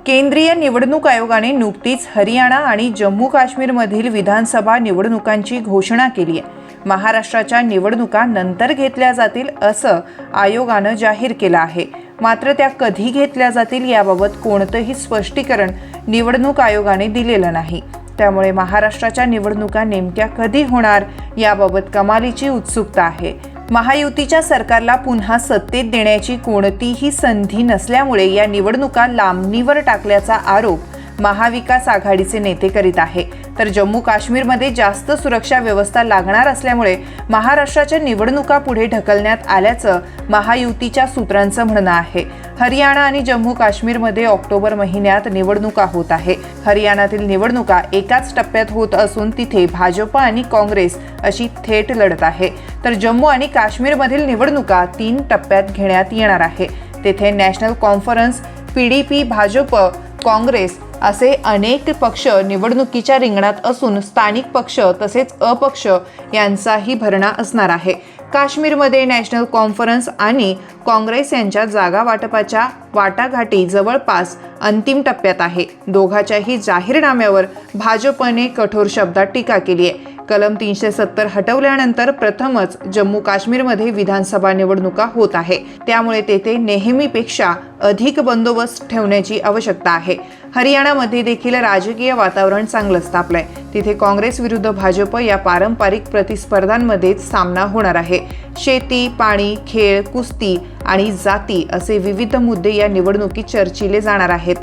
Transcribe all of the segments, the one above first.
केंद्रीय निवडणूक आयोगाने नुकतीच हरियाणा आणि जम्मू काश्मीरमधील विधानसभा निवडणुकांची घोषणा केली आहे। महाराष्ट्राच्या निवडणुका नंतर घेतल्या जातील असं आयोगानं जाहीर केलं आहे। मात्र त्या कधी घेतल्या जातील याबाबत कोणतंही स्पष्टीकरण निवडणूक आयोगाने दिलेलं नाही। त्यामुळे महाराष्ट्राच्या निवडणुका नेमक्या कधी होणार याबाबत कमालीची उत्सुकता आहे। महायुतीच्या सरकारला पुन्हा सत्तेत देण्याची कोणतीही संधी नसल्यामुळे या निवडणुका लांबणीवर टाकल्याचा आरोप महाविकास आघाडीचे नेते करीत आहे। तर जम्मू काश्मीरमध्ये जास्त सुरक्षा व्यवस्था लागणार असल्यामुळे महाराष्ट्राच्या निवडणुका पुढे ढकलण्यात आल्याचं महायुतीच्या सूत्रांचं म्हणणं आहे। हरियाणा आणि जम्मू काश्मीरमध्ये ऑक्टोबर महिन्यात निवडणुका होत आहे। हरियाणातील निवडणुका एकाच टप्प्यात होत असून तिथे भाजप आणि काँग्रेस अशी थेट लढत आहे। तर जम्मू आणि काश्मीरमधील निवडणुका 3 टप्प्यात घेण्यात येणार आहे। तेथे national conference, PDP, Bhajap, Congress असे अनेक पक्ष निवडणुकीच्या रिंगणात असून स्थानिक पक्ष तसेच अपक्ष यांचाही भरणा असणार आहे। काश्मीरमध्ये नॅशनल कॉन्फरन्स आणि काँग्रेस यांच्या जागा वाटपाच्या वाटाघाटी जवळपास अंतिम टप्प्यात आहे। दोघांच्याही जाहीरनाम्यावर भाजपने कठोर शब्दात टीका केली आहे। कलम 370 हटवल्यानंतर प्रथमच जम्मू काश्मीरमध्ये विधानसभा निवडणुका होत आहे। त्यामुळे तेथे नेहमीपेक्षा अधिक बंदोबस्त ठेवण्याची आवश्यकता आहे। हरियाणामध्ये देखील राजकीय वातावरण चांगलंच तापलंय। तिथे काँग्रेस विरुद्ध भाजप या पारंपरिक प्रतिस्पर्धांमध्येच सामना होणार आहे। शेती, पाणी, खेळ, कुस्ती आणि जाती असे विविध मुद्दे या निवडणुकीत चर्चिले जाणार आहेत।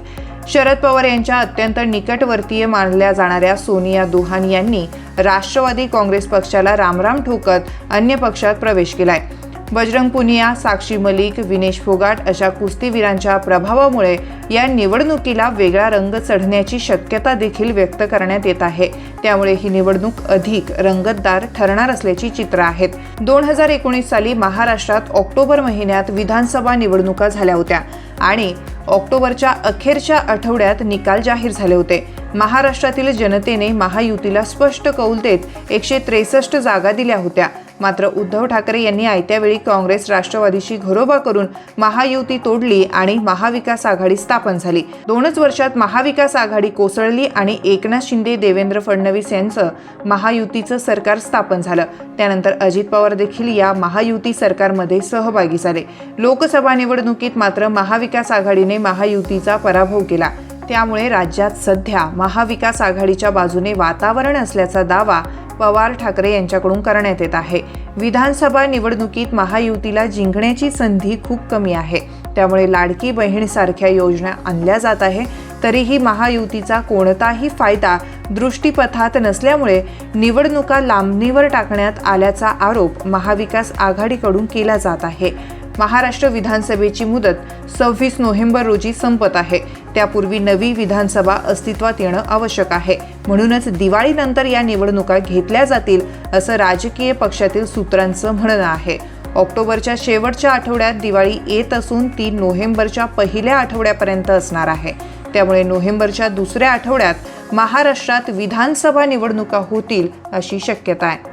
शरद पवार यांच्या अत्यंत निकटवर्तीय मानल्या जाणाऱ्या सोनिया दुहान यांनी राष्ट्रवादी काँग्रेस पक्षाला रामराम ठोकत अन्य पक्षात प्रवेश केलाय। बजरंग पुनिया, साक्षी मलिक, विनेश फोगाट अशा कुस्तीवीरांच्या प्रभावामुळे या निवडणुकीला वेगळा रंग चढण्याची शक्यता देखील व्यक्त करण्यात येत आहे। त्यामुळे ही निवडणूक अधिक रंगतदार ठरणार असल्याची चित्र आहेत। 2019 साली महाराष्ट्रात ऑक्टोबर महिन्यात विधानसभा निवडणुका झाल्या होत्या आणि ऑक्टोबरच्या अखेरच्या आठवड्यात निकाल जाहीर झाले होते। महाराष्ट्रातील जनतेने महायुतीला स्पष्ट कौल देत 163 जागा दिल्या होत्या। मात्र उद्धव ठाकरे यांनी आयत्या वेळी काँग्रेस राष्ट्रवादीशी घरोबा करून महायुती तोडली आणि महाविकास आघाडी स्थापन झाली। 2च वर्षात महाविकास आघाडी कोसळली आणि एकनाथ शिंदे, देवेंद्र फडणवीस यांचं महायुतीचं सरकार स्थापन झालं। त्यानंतर अजित पवार देखील या महायुती सरकारमध्ये सहभागी झाले। लोकसभा निवडणुकीत मात्र महाविकास आघाडीने महायुतीचा पराभव केला। त्यामुळे राज्यात सध्या महाविकास आघाडीच्या बाजूने वातावरण असल्याचा दावा पवार ठाकरे यांच्याकडून करण्यात येत आहे। विधानसभा निवडणुकीत महायुतीला जिंकण्याची संधी खूप कमी आहे। त्यामुळे लाडकी बहीण सारख्या योजना आणल्या जात आहे, तरीही महायुतीचा कोणताही फायदा दृष्टीपथात नसल्यामुळे निवडणुका लांबणीवर टाकण्यात आल्याचा आरोप महाविकास आघाडीकडून केला जात आहे। महाराष्ट्र विधानसभेची मुदत 26 नोव्हेंबर रोजी संपत आहे। त्यापूर्वी नवी विधानसभा अस्तित्वात येणं आवश्यक आहे। म्हणूनच दिवाळीनंतर या निवडणुका घेतल्या जातील असं राजकीय पक्षातील सूत्रांचं म्हणणं आहे। ऑक्टोबरच्या शेवटच्या आठवड्यात दिवाळी येत असून ती नोव्हेंबरच्या पहिल्या आठवड्यापर्यंत असणार आहे। त्यामुळे नोव्हेंबरच्या दुसऱ्या आठवड्यात महाराष्ट्रात विधानसभा निवडणुका होतील अशी शक्यता आहे।